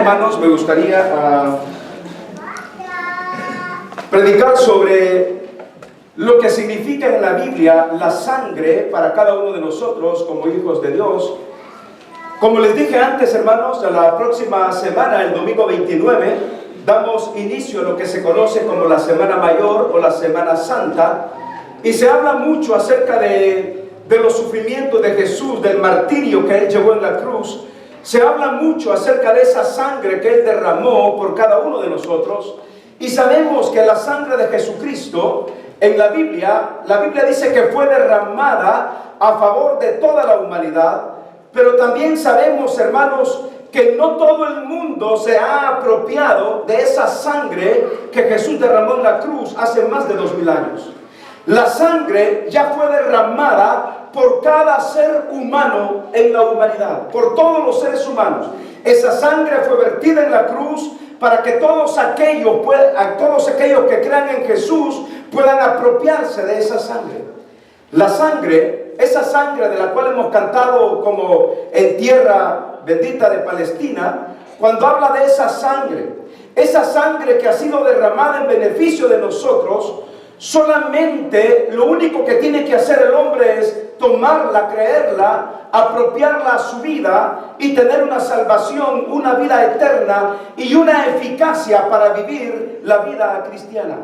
hermanos, me gustaría predicar sobre lo que significa en la Biblia la sangre para cada uno de nosotros como hijos de Dios. Como les dije antes, hermanos, a la próxima semana, el domingo 29, damos inicio a lo que se conoce como la Semana Mayor o la Semana Santa, y se habla mucho acerca de los sufrimientos de Jesús, del martirio que Él llevó en la cruz. Se habla mucho acerca de esa sangre que Él derramó por cada uno de nosotros, y sabemos que la sangre de Jesucristo en la Biblia dice que fue derramada a favor de toda la humanidad, pero también sabemos, hermanos, que no todo el mundo se ha apropiado de esa sangre que Jesús derramó en la cruz hace más de 2000 años. La sangre ya fue derramada por cada ser humano en la humanidad, por todos los seres humanos. Esa sangre fue vertida en la cruz para que todos aquellos que crean en Jesús puedan apropiarse de esa sangre. La sangre, esa sangre de la cual hemos cantado como en tierra bendita de Palestina, cuando habla de esa sangre que ha sido derramada en beneficio de nosotros, solamente lo único que tiene que hacer el hombre es tomarla, creerla, apropiarla a su vida y tener una salvación, una vida eterna y una eficacia para vivir la vida cristiana.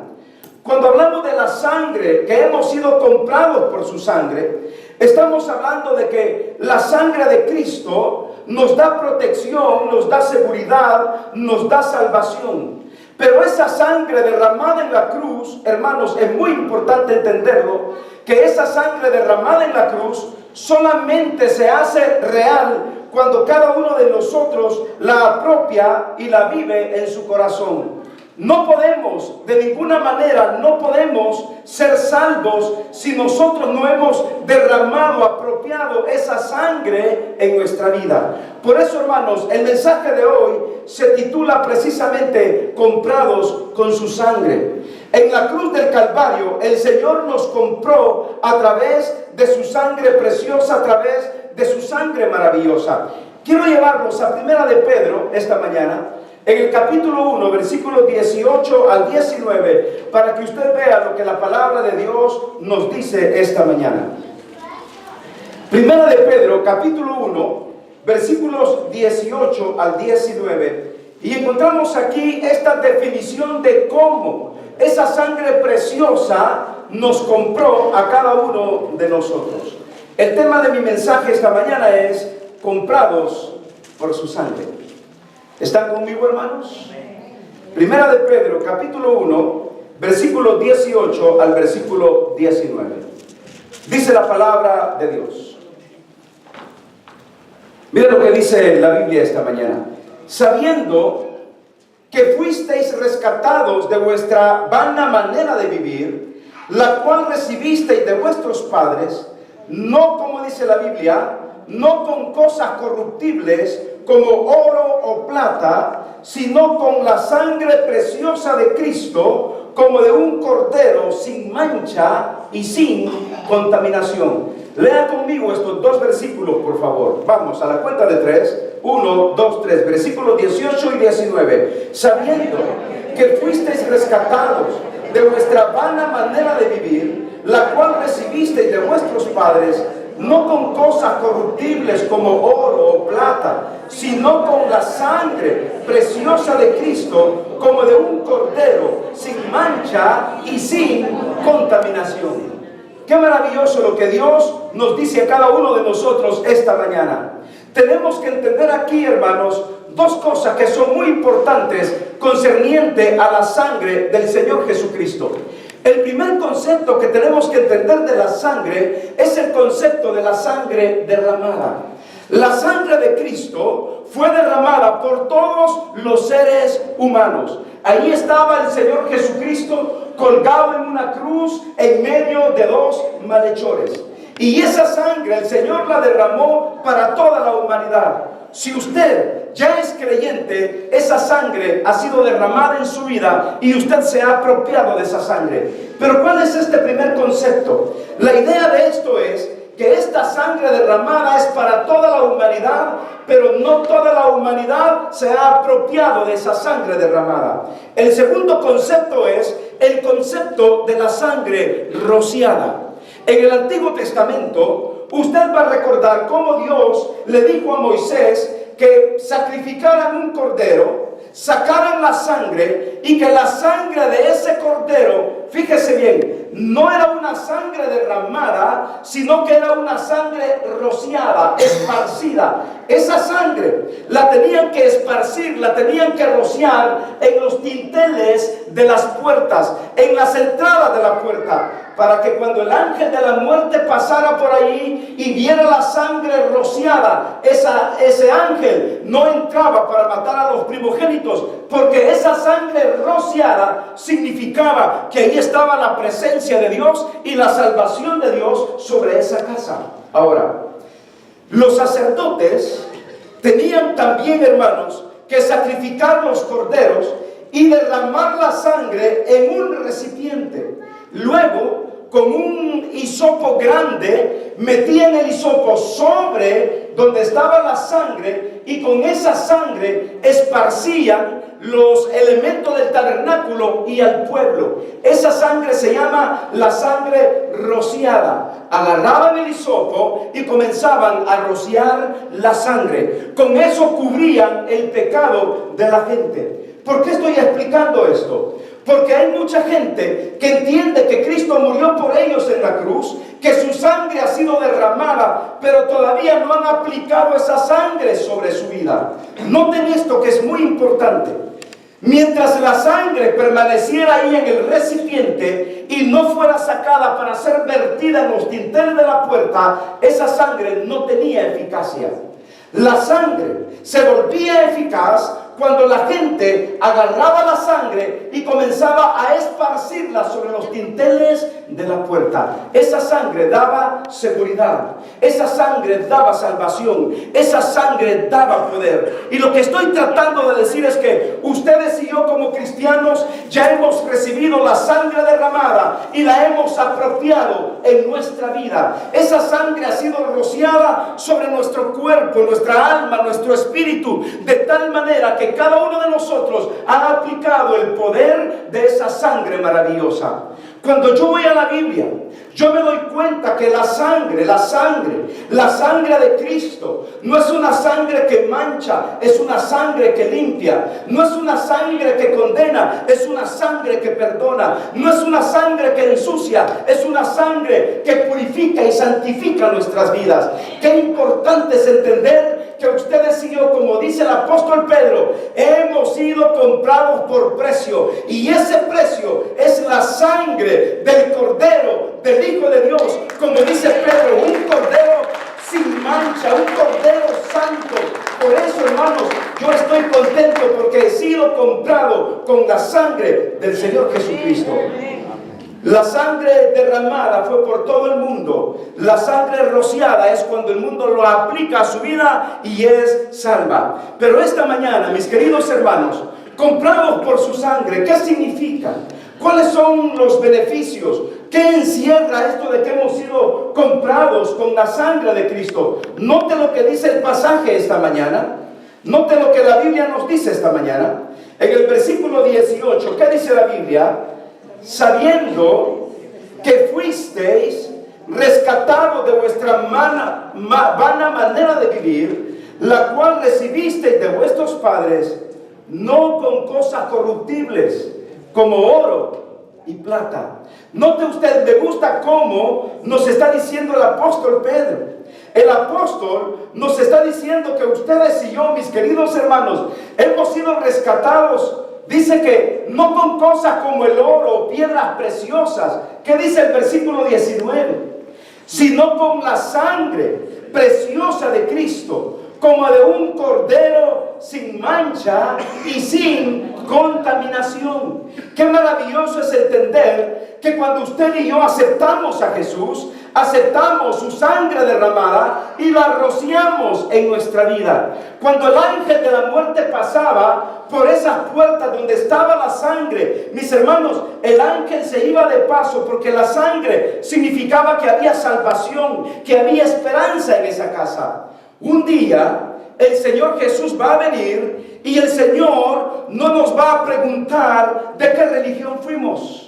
Cuando hablamos de la sangre, que hemos sido comprados por su sangre, estamos hablando de que la sangre de Cristo nos da protección, nos da seguridad, nos da salvación. Pero esa sangre derramada en la cruz, hermanos, es muy importante entenderlo, que esa sangre derramada en la cruz solamente se hace real cuando cada uno de nosotros la apropia y la vive en su corazón. No podemos, de ninguna manera, no podemos ser salvos si nosotros no hemos derramado, apropiado esa sangre en nuestra vida. Por eso, hermanos, el mensaje de hoy se titula precisamente Comprados con su sangre. En la cruz del Calvario, el Señor nos compró a través de su sangre preciosa, a través de su sangre maravillosa. Quiero llevarlos a Primera de Pedro esta mañana, en el capítulo 1, versículos 18 al 19, para que usted vea lo que la palabra de Dios nos dice esta mañana. Primera de Pedro, capítulo 1, versículos 18 al 19, y encontramos aquí esta definición de cómo esa sangre preciosa nos compró a cada uno de nosotros. El tema de mi mensaje esta mañana es comprados por su sangre. ¿Están conmigo, hermanos? Primera de Pedro, capítulo 1, versículo 18 al versículo 19. Dice la palabra de Dios. Mira lo que dice la Biblia esta mañana. Sabiendo que fuisteis rescatados de vuestra vana manera de vivir, la cual recibisteis de vuestros padres, no, como dice la Biblia, no con cosas corruptibles como oro o plata, sino con la sangre preciosa de Cristo, como de un cordero sin mancha y sin contaminación. Lea conmigo estos dos versículos, por favor. Vamos, a la cuenta de 3. 1, 2, 3. Versículos 18 y 19. Sabiendo que fuisteis rescatados de vuestra vana manera de vivir, la cual recibisteis de vuestros padres, no con cosas corruptibles como oro o plata, sino con la sangre preciosa de Cristo, como de un cordero sin mancha y sin contaminación. Qué maravilloso lo que Dios nos dice a cada uno de nosotros esta mañana. Tenemos que entender aquí, hermanos, dos cosas que son muy importantes concerniente a la sangre del Señor Jesucristo. El primer concepto que tenemos que entender de la sangre es el concepto de la sangre derramada. La sangre de Cristo fue derramada por todos los seres humanos. Ahí estaba el Señor Jesucristo colgado en una cruz en medio de dos malhechores. Y esa sangre el Señor la derramó para toda la humanidad. Si usted ya es creyente, esa sangre ha sido derramada en su vida y usted se ha apropiado de esa sangre. Pero ¿cuál es este primer concepto? La idea de esto es que esta sangre derramada es para toda la humanidad, pero no toda la humanidad se ha apropiado de esa sangre derramada. El segundo concepto es el concepto de la sangre rociada. En el Antiguo Testamento, usted va a recordar cómo Dios le dijo a Moisés que sacrificaran un cordero, sacaran la sangre y que la sangre de ese cordero, fíjese bien, no era una sangre derramada, sino que era una sangre rociada, esparcida. Esa sangre la tenían que esparcir, la tenían que rociar en los dinteles de las puertas, en las entradas de la puerta, para que cuando el ángel de la muerte pasara por allí y viera la sangre rociada, ese ángel no entraba para matar a los primogénitos, porque esa sangre rociada significaba que ahí estaba la presencia de Dios y la salvación de Dios sobre esa casa. Ahora, los sacerdotes tenían también, hermanos, que sacrificar los corderos y derramar la sangre en un recipiente. Luego, con un hisopo grande, metían el hisopo sobre donde estaba la sangre y con esa sangre esparcían los elementos del tabernáculo y al pueblo. Esa sangre se llama la sangre rociada. Agarraban el hisopo y comenzaban a rociar la sangre. Con eso cubrían el pecado de la gente. ¿Por qué estoy explicando esto? Porque hay mucha gente que entiende que Cristo murió por ellos en la cruz, que su sangre ha sido derramada, pero todavía no han aplicado esa sangre sobre su vida. Noten esto que es muy importante. Mientras la sangre permaneciera ahí en el recipiente y no fuera sacada para ser vertida en los dinteles de la puerta, esa sangre no tenía eficacia. La sangre se volvía eficaz cuando la gente agarraba la sangre y comenzaba a esparcirla sobre los dinteles de la puerta. Esa sangre daba seguridad, esa sangre daba salvación, esa sangre daba poder. Y lo que estoy tratando de decir es que ustedes y yo como cristianos ya hemos recibido la sangre derramada y la hemos apropiado en nuestra vida. Esa sangre ha sido rociada sobre nuestro cuerpo, nuestra alma, nuestro espíritu, de tal manera que cada uno de nosotros ha aplicado el poder de esa sangre maravillosa. Cuando yo voy a la Biblia, yo me doy cuenta que la sangre de Cristo no es una sangre que mancha, es una sangre que limpia. No es una sangre que condena, es una sangre que perdona. No es una sangre que ensucia, es una sangre que purifica y santifica nuestras vidas. Qué importante es entender que ustedes y yo, como dice el apóstol Pedro, hemos sido comprados por precio, y ese precio es la sangre del Cordero, del Hijo de Dios, como dice Pedro, un Cordero sin mancha, un Cordero santo. Por eso, hermanos, yo estoy contento porque he sido comprado con la sangre del Señor Jesucristo. La sangre derramada fue por todo el mundo. La sangre rociada es cuando el mundo lo aplica a su vida y es salva. Pero esta mañana, mis queridos hermanos, comprados por su sangre, ¿qué significa? ¿Cuáles son los beneficios? ¿Qué encierra esto de que hemos sido comprados con la sangre de Cristo? Note lo que dice el pasaje esta mañana. Note lo que la Biblia nos dice esta mañana. En el versículo 18, ¿qué dice la Biblia? Sabiendo que fuisteis rescatados de vuestra vana manera de vivir, la cual recibisteis de vuestros padres, no con cosas corruptibles, como oro y plata. Note usted, me gusta cómo nos está diciendo el apóstol Pedro. El apóstol nos está diciendo que ustedes y yo, mis queridos hermanos, hemos sido rescatados. Dice que no con cosas como el oro o piedras preciosas. ¿Qué dice el versículo 19? Sino con la sangre preciosa de Cristo, como de un cordero sin mancha y sin contaminación. Qué maravilloso es entender que cuando usted y yo aceptamos a Jesús, aceptamos su sangre derramada y la rociamos en nuestra vida. Cuando el ángel de la muerte pasaba por esas puertas donde estaba la sangre, mis hermanos, el ángel se iba de paso, porque la sangre significaba que había salvación, que había esperanza en esa casa. Un día el Señor Jesús va a venir y el Señor no nos va a preguntar de qué religión fuimos.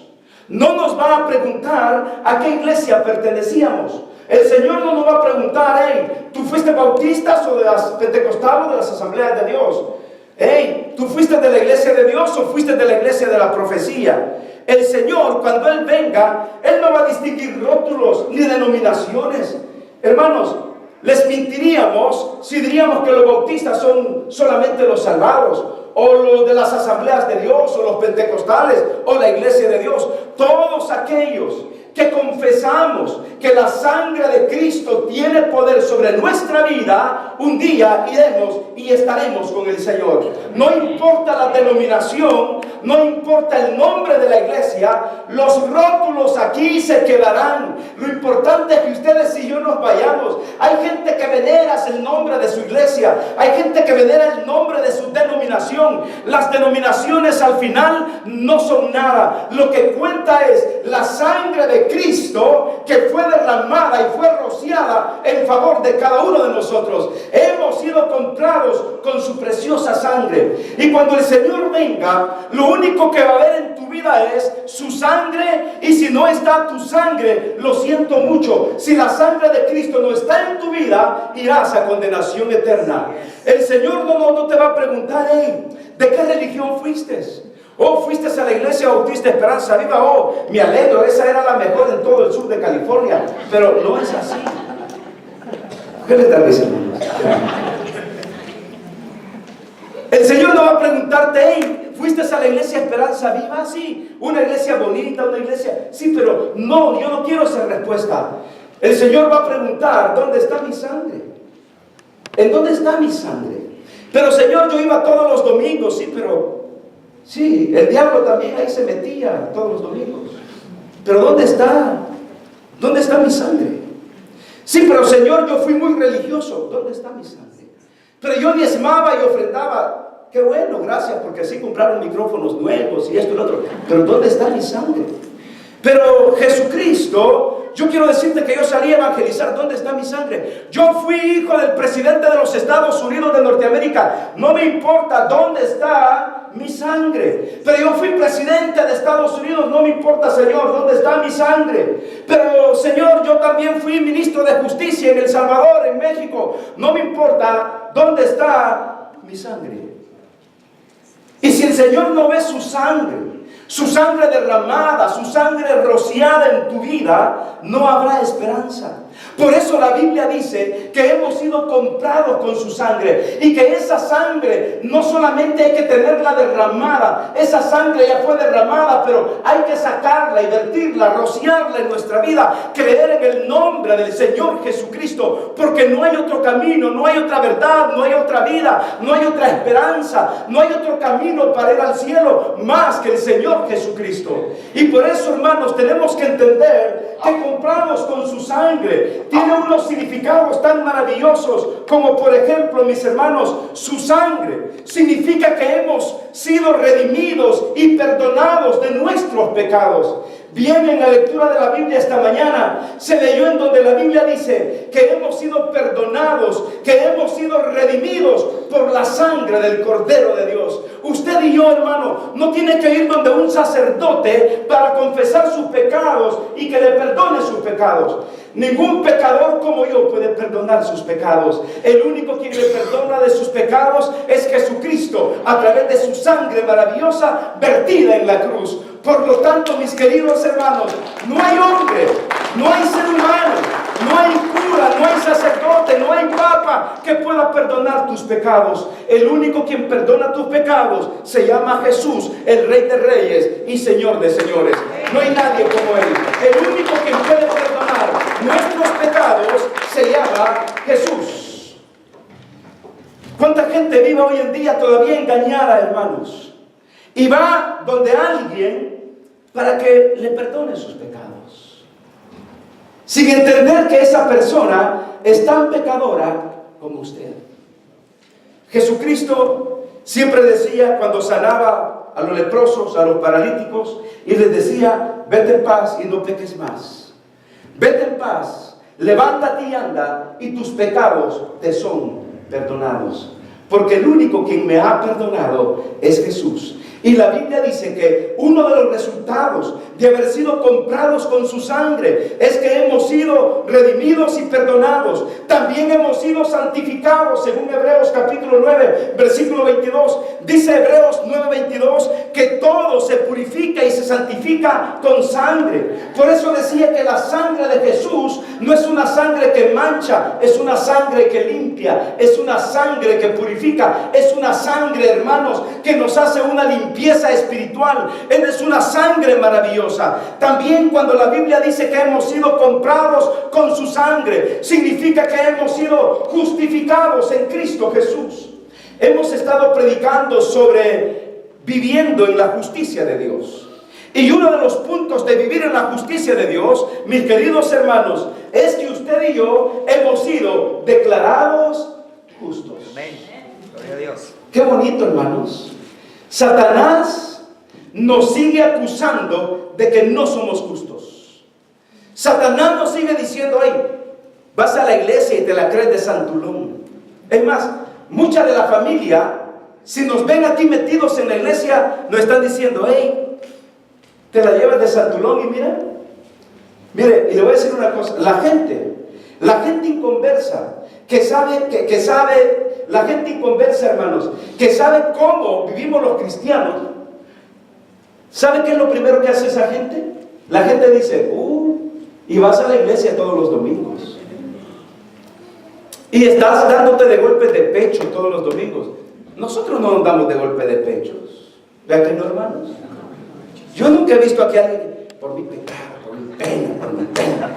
No nos va a preguntar a qué iglesia pertenecíamos. El Señor no nos va a preguntar, hey, ¿tú fuiste bautistas o de las pentecostales o de las asambleas de Dios? Hey, ¿tú fuiste de la iglesia de Dios o fuiste de la iglesia de la profecía? El Señor, cuando Él venga, Él no va a distinguir rótulos ni denominaciones. Hermanos, les mentiríamos si diríamos que los bautistas son solamente los salvados, o los de las asambleas de Dios, o los pentecostales, o la iglesia de Dios. Todos aquellos que confesamos que la sangre de Cristo tiene poder sobre nuestra vida, un día iremos y estaremos con el Señor. No importa la denominación, no importa el nombre de la iglesia, los rótulos aquí se quedarán. Lo importante es que ustedes y yo nos vayamos. Hay gente que venera el nombre de su iglesia, hay gente que venera el nombre de su denominación. Las denominaciones al final no son nada. Lo que cuenta es la sangre de Cristo que fue derramada y fue rociada en favor de cada uno de nosotros. Hemos sido comprados con su preciosa sangre. Y cuando el Señor venga, lo único que va a haber en tu vida es su sangre. Y si no está tu sangre, lo siento mucho. Si la sangre de Cristo no está en tu vida, irás a condenación eterna. El Señor no te va a preguntar, hey, ¿de qué religión fuiste? Oh, fuiste a la iglesia bautista Esperanza Viva. Oh, me alegro, esa era la mejor en todo el sur de California. Pero no es así. ¿Qué le está diciendo? El Señor no va a preguntarte, hey, ¿fuiste a la iglesia Esperanza Viva? Sí, una iglesia bonita, una iglesia... Sí, pero no, yo no quiero esa respuesta. El Señor va a preguntar, ¿dónde está mi sangre? ¿En dónde está mi sangre? Pero Señor, yo iba todos los domingos. Sí, pero... Sí, el diablo también ahí se metía todos los domingos. Pero ¿dónde está? ¿Dónde está mi sangre? Sí, pero Señor, yo fui muy religioso. ¿Dónde está mi sangre? Pero yo diezmaba y ofrendaba. Qué bueno, gracias, porque así compraron micrófonos nuevos y esto y lo otro. Pero ¿dónde está mi sangre? Pero Jesucristo, yo quiero decirte que yo salí a evangelizar. ¿Dónde está mi sangre? Yo fui hijo del presidente de los Estados Unidos de Norteamérica. No me importa dónde está mi sangre. Pero yo fui presidente de Estados Unidos. No me importa, Señor, dónde está mi sangre. Pero Señor, yo también fui ministro de justicia en El Salvador, en México. No me importa dónde está mi sangre. Y si el Señor no ve su sangre derramada, su sangre rociada en tu vida, no habrá esperanza. Por eso la Biblia dice que hemos sido comprados con su sangre, y que esa sangre no solamente hay que tenerla derramada, esa sangre ya fue derramada, pero hay que sacarla y vertirla, rociarla en nuestra vida, creer en el nombre del Señor Jesucristo, porque no hay otro camino, no hay otra verdad, no hay otra vida, no hay otra esperanza, no hay otro camino para ir al cielo más que el Señor Jesucristo. Y por eso, hermanos, tenemos que entender que compramos con su sangre tiene unos significados tan maravillosos, como por ejemplo, mis hermanos, su sangre significa que hemos sido redimidos y perdonados de nuestros pecados. Bien, en la lectura de la Biblia esta mañana se leyó en donde la Biblia dice que hemos sido perdonados, que hemos sido redimidos por la sangre del Cordero de Dios. Usted y yo, hermano, no tiene que ir donde un sacerdote para confesar sus pecados y que le perdone sus pecados. Ningún pecador como yo puede perdonar sus pecados. El único quien le perdona de sus pecados es Jesucristo, a través de su sangre maravillosa vertida en la cruz. Por lo tanto, mis queridos hermanos, no hay hombre, no hay ser humano, no hay cura, no hay sacerdote, no hay papa que pueda perdonar tus pecados. El único quien perdona tus pecados se llama Jesús, el Rey de Reyes y Señor de Señores. No hay nadie como Él. El único quien puede perdonar nuestros pecados se llama Jesús. ¿Cuánta gente vive hoy en día todavía engañada, hermanos? Y va donde alguien para que le perdone sus pecados, sin entender que esa persona es tan pecadora como usted. Jesucristo siempre decía, cuando sanaba a los leprosos, a los paralíticos, y les decía: vete en paz y no peques más. Vete en paz, levántate y anda, y tus pecados te son perdonados. Porque el único quien me ha perdonado es Jesús. Y la Biblia dice que uno de los resultados de haber sido comprados con su sangre es que hemos sido redimidos y perdonados. También hemos sido santificados, según Hebreos capítulo 9, versículo 22. Dice Hebreos 9:22 que todo se purifica y se santifica con sangre. Por eso decía que la sangre de Jesús no es una sangre que mancha, es una sangre que limpia, es una sangre que purifica, es una sangre, hermanos, que nos hace una limpieza espiritual. Es una sangre maravillosa. También cuando la Biblia dice que hemos sido comprados con su sangre, significa que hemos sido justificados en Cristo Jesús. Hemos estado predicando sobre viviendo en la justicia de Dios. Y uno de los puntos de vivir en la justicia de Dios, mis queridos hermanos, es que usted y yo hemos sido declarados justos. Amén. Gloria a Dios. Qué bonito, hermanos. Satanás nos sigue acusando de que no somos justos. Satanás nos sigue diciendo: hey, vas a la iglesia y te la crees de santulón. Es más, mucha de la familia, si nos ven aquí metidos en la iglesia, nos están diciendo: hey, te la llevas de santulón. Y mire, y le voy a decir una cosa: la gente inconversa, la gente inconversa, hermanos, que sabe cómo vivimos los cristianos, ¿sabe qué es lo primero que hace esa gente? La gente dice: y vas a la iglesia todos los domingos, y estás dándote de golpes de pecho todos los domingos. Nosotros no nos damos de golpe de pechos. ¿Vean que no, hermanos? Yo nunca he visto aquí a alguien: por mi pecado, por mi pena,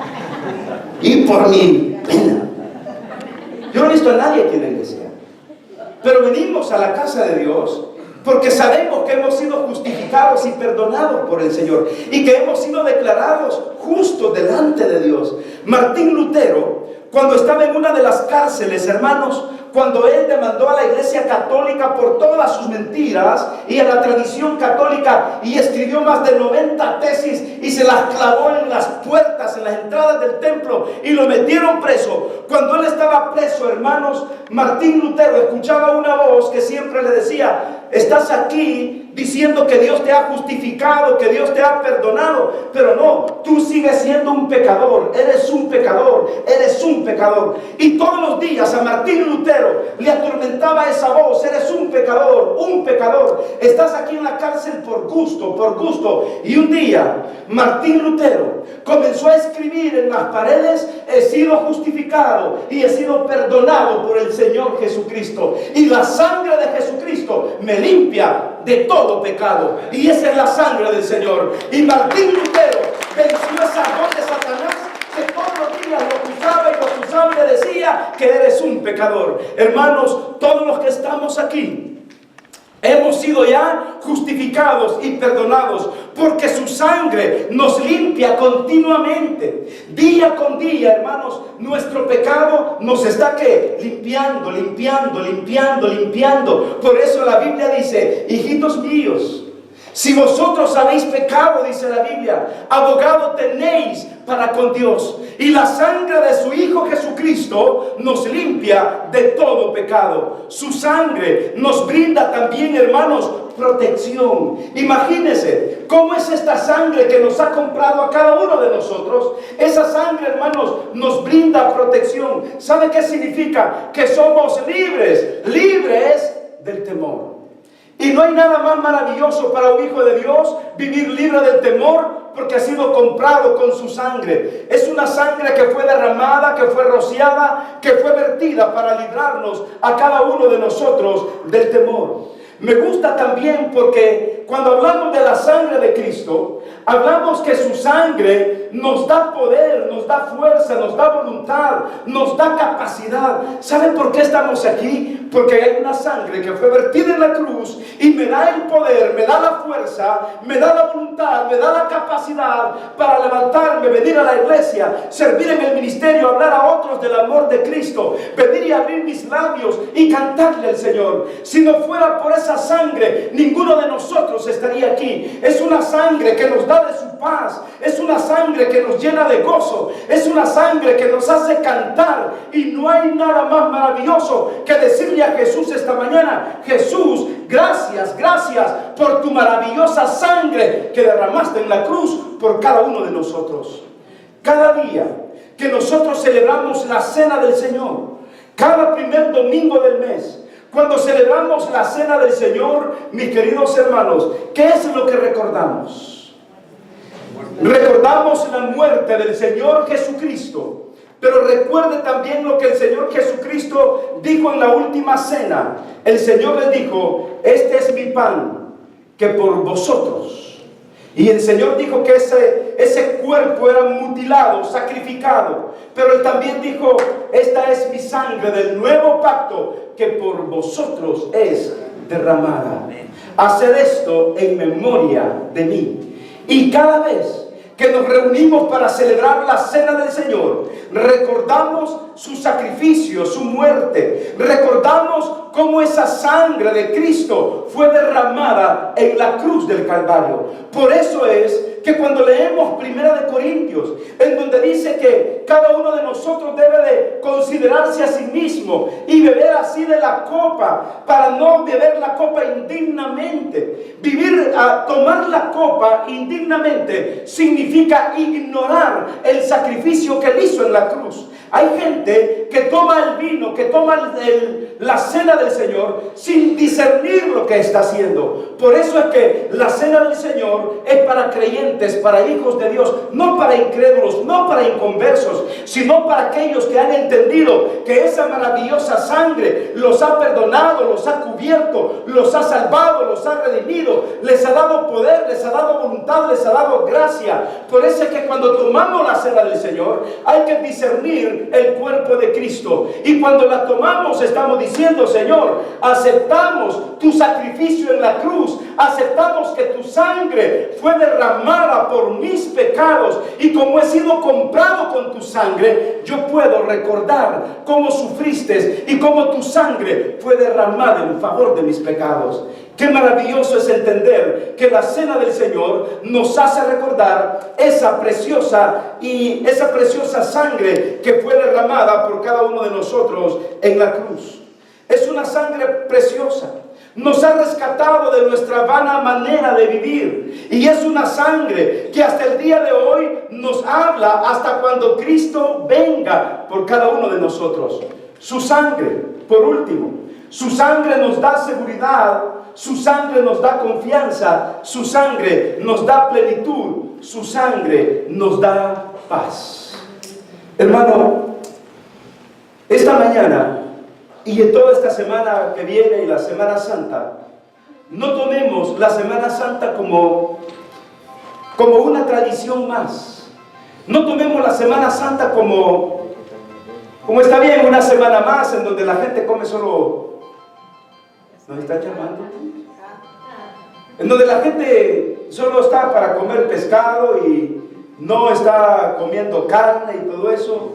y por mi pena. Yo no he visto a nadie aquí en la iglesia. Pero venimos a la casa de Dios porque sabemos que hemos sido justificados y perdonados por el Señor, y que hemos sido declarados justos delante de Dios. Martín Lutero, cuando estaba en una de las cárceles, hermanos, cuando él demandó a la iglesia católica por todas sus mentiras y a la tradición católica, y escribió más de 90 tesis y se las clavó en las puertas, en las entradas del templo, y lo metieron preso. Cuando él estaba preso, hermanos, Martín Lutero escuchaba una voz que siempre le decía: estás aquí diciendo que Dios te ha justificado, que Dios te ha perdonado, pero no, tú sigues siendo un pecador, eres un pecador, eres un pecador. Y todos los días a Martín Lutero le atormentaba esa voz: eres un pecador, estás aquí en la cárcel por gusto. Y un día Martín Lutero comenzó a escribir en las paredes: he sido justificado y he sido perdonado por el Señor Jesucristo, y la sangre de Jesucristo me limpia de todo pecado. Y esa es la sangre del Señor. Y Martín Lutero venció esa voz de Satanás que todos los días lo acusaba, y lo acusaba y le decía que eres un pecador. Hermanos, todos los que estamos aquí hemos sido ya justificados y perdonados, porque su sangre nos limpia continuamente. Día con día, hermanos, nuestro pecado nos está limpiando. Por eso la Biblia dice: hijitos míos, si vosotros habéis pecado, dice la Biblia, abogado tenéis para con Dios, y la sangre de su Hijo Jesucristo nos limpia de todo pecado. Su sangre nos brinda también, hermanos, protección. Imagínense cómo es esta sangre que nos ha comprado a cada uno de nosotros. Esa sangre, hermanos, nos brinda protección. ¿Sabe qué significa? Que somos libres del temor. Y no hay nada más maravilloso para un hijo de Dios vivir libre del temor, porque ha sido comprado con su sangre. Es una sangre que fue derramada, que fue rociada, que fue vertida para librarnos a cada uno de nosotros del temor. Me gusta también porque cuando hablamos de la sangre de Cristo, hablamos que su sangre nos da poder, nos da fuerza, nos da voluntad, nos da capacidad. ¿Saben por qué estamos aquí? Porque hay una sangre que fue vertida en la cruz y me da el poder, me da la fuerza, me da la voluntad, me da la capacidad para levantarme, venir a la iglesia, servir en el ministerio, hablar a otros del amor de Cristo, venir y abrir mis labios y cantarle al Señor. Si no fuera por esa sangre, ninguno de nosotros estaría aquí. Es una sangre que nos da de su paz, es una sangre que nos llena de gozo, es una sangre que nos hace cantar, y no hay nada más maravilloso que decirle a Jesús esta mañana: Jesús, gracias, gracias por tu maravillosa sangre que derramaste en la cruz por cada uno de nosotros. Cada día que nosotros celebramos la cena del Señor, cada primer domingo del mes, cuando celebramos la cena del Señor, mis queridos hermanos, ¿qué es lo que recordamos? Recordamos la muerte del Señor Jesucristo. Pero recuerde también lo que el Señor Jesucristo dijo en la última cena. El Señor les dijo: este es mi pan, que por vosotros. Y el Señor dijo que ese cuerpo era mutilado, sacrificado. Pero Él también dijo: esta es mi sangre del nuevo pacto, que por vosotros es derramada. Haced esto en memoria de mí. Y cada vez que nos reunimos para celebrar la cena del Señor, recordamos su sacrificio, su muerte. Recordamos cómo esa sangre de Cristo fue derramada en la cruz del Calvario. Por eso es que cuando leemos 1 Corintios, en donde dice que cada uno de nosotros debe de considerarse a sí mismo y beber así de la copa, para no beber la copa indignamente. Tomar la copa indignamente significa ignorar el sacrificio que Él hizo en la cruz. Hay gente que toma el vino, que toma la cena del Señor sin discernir lo que está haciendo. Por eso es que la cena del Señor es para creyentes, para hijos de Dios, no para incrédulos, no para inconversos, sino para aquellos que han entendido que esa maravillosa sangre los ha perdonado, los ha cubierto, los ha salvado, los ha redimido, les ha dado poder, les ha dado voluntad, les ha dado gracia. Por eso es que cuando tomamos la cena del Señor hay que discernir el cuerpo de Cristo, y cuando la tomamos estamos diciendo: Señor, aceptamos tu sacrificio en la cruz, aceptamos que tu sangre fue derramada por mis pecados, y como he sido comprado con tu sangre, yo puedo recordar cómo sufriste y cómo tu sangre fue derramada en favor de mis pecados. Qué maravilloso es entender que la cena del Señor nos hace recordar esa preciosa sangre que fue derramada por cada uno de nosotros en la cruz. Es una sangre preciosa. Nos ha rescatado de nuestra vana manera de vivir. Y es una sangre que hasta el día de hoy nos habla hasta cuando Cristo venga por cada uno de nosotros. Su sangre, por último, su sangre nos da seguridad, su sangre nos da confianza, su sangre nos da plenitud, su sangre nos da paz. Hermano, esta mañana y en toda esta semana que viene y la Semana Santa, no tomemos la Semana Santa como una tradición más. No tomemos la Semana Santa como está bien, una semana más en donde la gente come solo... ¿Nos están llamando? En donde la gente solo está para comer pescado y no está comiendo carne y todo eso.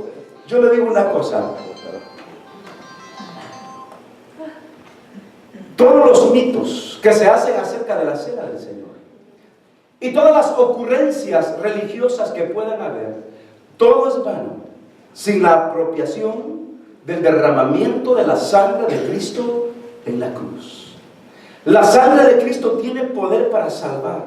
Yo le digo una cosa: todos los mitos que se hacen acerca de la cena del Señor y todas las ocurrencias religiosas que puedan haber, todo es vano sin la apropiación del derramamiento de la sangre de Cristo en la cruz. La sangre de Cristo tiene poder para salvar,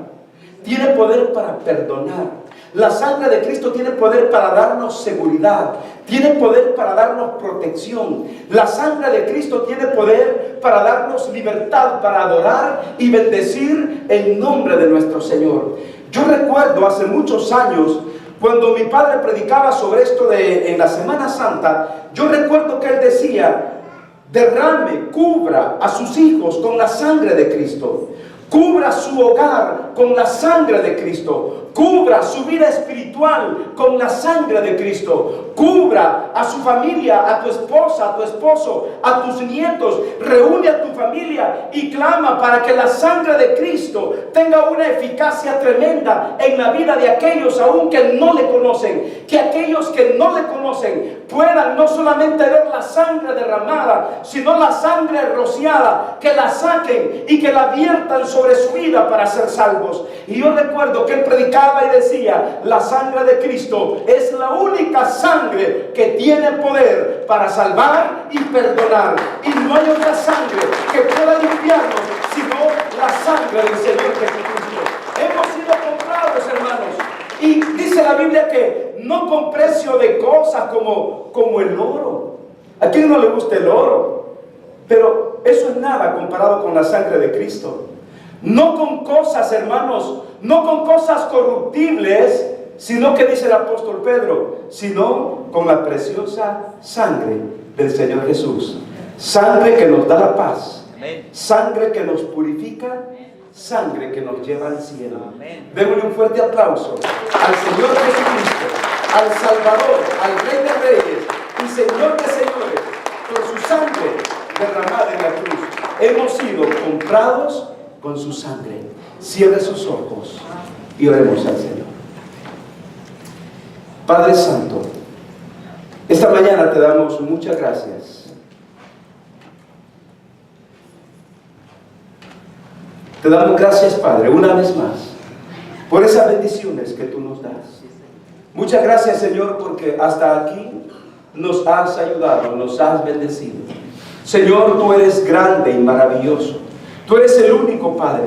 tiene poder para perdonar. La sangre de Cristo tiene poder para darnos seguridad, tiene poder para darnos protección. La sangre de Cristo tiene poder para darnos libertad, para adorar y bendecir el nombre de nuestro Señor. Yo recuerdo hace muchos años, cuando mi padre predicaba sobre esto en la Semana Santa, yo recuerdo que él decía: derrame, cubra a sus hijos con la sangre de Cristo. Cubra su hogar con la sangre de Cristo. Cubra su vida espiritual con la sangre de Cristo. Cubra a su familia, a tu esposa, a tu esposo, a tus nietos. Reúne a tu familia y clama para que la sangre de Cristo tenga una eficacia tremenda en la vida de aquellos aún que no le conocen. Que aquellos que no le conocen puedan no solamente ver la sangre derramada, sino la sangre rociada, que la saquen y que la viertan sobre su vida para ser salvos. Y yo recuerdo que él predicaba y decía: la sangre de Cristo es la única sangre que tiene poder para salvar y perdonar, y no hay otra sangre que pueda limpiarnos sino la sangre del Señor Jesucristo. Hemos sido comprados, hermanos, y dice la Biblia que no con precio de cosas como el oro. ¿A quién no le gusta el oro? Pero eso es nada comparado con la sangre de Cristo. No con cosas, hermanos, no con cosas corruptibles, sino que dice el apóstol Pedro, sino con la preciosa sangre del Señor Jesús. Sangre que nos da la paz, sangre que nos purifica, sangre que nos lleva al cielo. Démosle un fuerte aplauso al Señor Jesucristo, al Salvador, al Rey de Reyes y Señor de Señores. Por su sangre derramada en la cruz hemos sido comprados con su sangre. Cierre sus ojos y oremos al Señor. Padre Santo, esta mañana te damos muchas gracias. Te damos gracias, Padre, una vez más, por esas bendiciones que tú nos das. Muchas gracias, Señor, porque hasta aquí nos has ayudado, nos has bendecido. Señor, tú eres grande y maravilloso. Tú eres el único, Padre,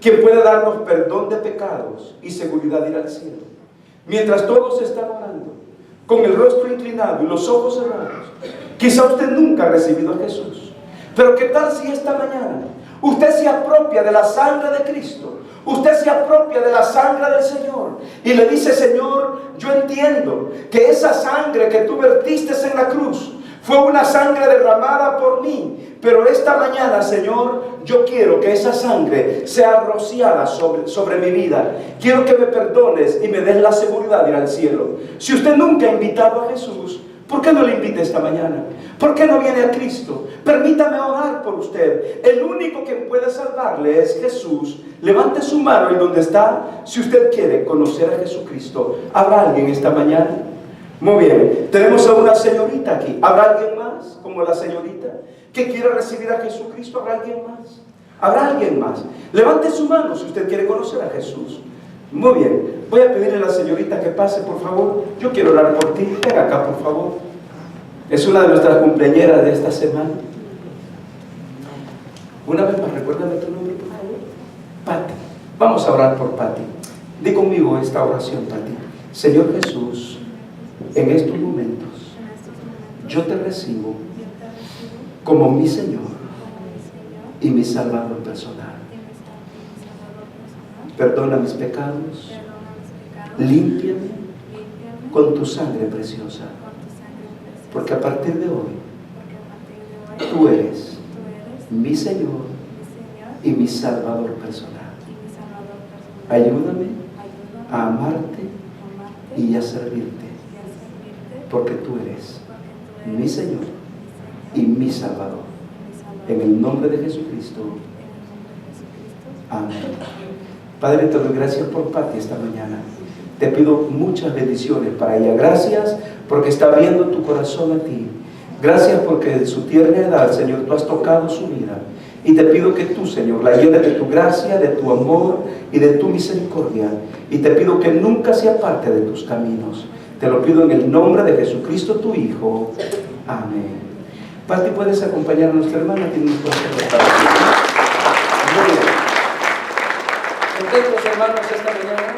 que puede darnos perdón de pecados y seguridad de ir al cielo. Mientras todos están orando, con el rostro inclinado y los ojos cerrados, quizá usted nunca ha recibido a Jesús. Pero ¿qué tal si esta mañana usted se apropia de la sangre de Cristo? Usted se apropia de la sangre del Señor y le dice: Señor, yo entiendo que esa sangre que tú vertiste en la cruz fue una sangre derramada por mí, pero esta mañana, Señor, yo quiero que esa sangre sea rociada sobre mi vida. Quiero que me perdones y me des la seguridad de ir al cielo. Si usted nunca ha invitado a Jesús, ¿por qué no le invita esta mañana? ¿Por qué no viene a Cristo? Permítame orar por usted. El único que puede salvarle es Jesús. Levante su mano y donde está, si usted quiere conocer a Jesucristo. ¿Habrá alguien esta mañana? Muy bien, tenemos a una señorita aquí. ¿Habrá alguien más como la señorita que quiera recibir a Jesucristo? ¿Habrá alguien más? ¿Habrá alguien más? Levante su mano si usted quiere conocer a Jesús. Muy bien, voy a pedirle a la señorita que pase, por favor. Yo quiero orar por ti. Ven acá, por favor. Es una de nuestras cumpleañeras de esta semana. Una vez más, recuérdame tu nombre, por favor. Pati. Vamos a orar por Pati. Di conmigo esta oración, Pati. Señor Jesús, en estos momentos yo te recibo como mi Señor y mi Salvador personal. Perdona mis pecados, límpiame con tu sangre preciosa, porque a partir de hoy tú eres mi Señor y mi Salvador personal. Ayúdame a amarte y a servirte, porque tú eres mi Señor y mi Salvador. En el nombre de Jesucristo. Amén. Padre, te doy gracias por Pati esta mañana. Te pido muchas bendiciones para ella. Gracias porque está abriendo tu corazón a ti. Gracias porque en su tierna edad, Señor, tú has tocado su vida. Y te pido que tú, Señor, la llenes de tu gracia, de tu amor y de tu misericordia. Y te pido que nunca se aparte de tus caminos. Te lo pido en el nombre de Jesucristo, tu Hijo. Amén. Pati, ¿puedes acompañar a nuestra hermana? Tiene un consejo para ti. Muy bien. Contentos, hermanos, esta mañana.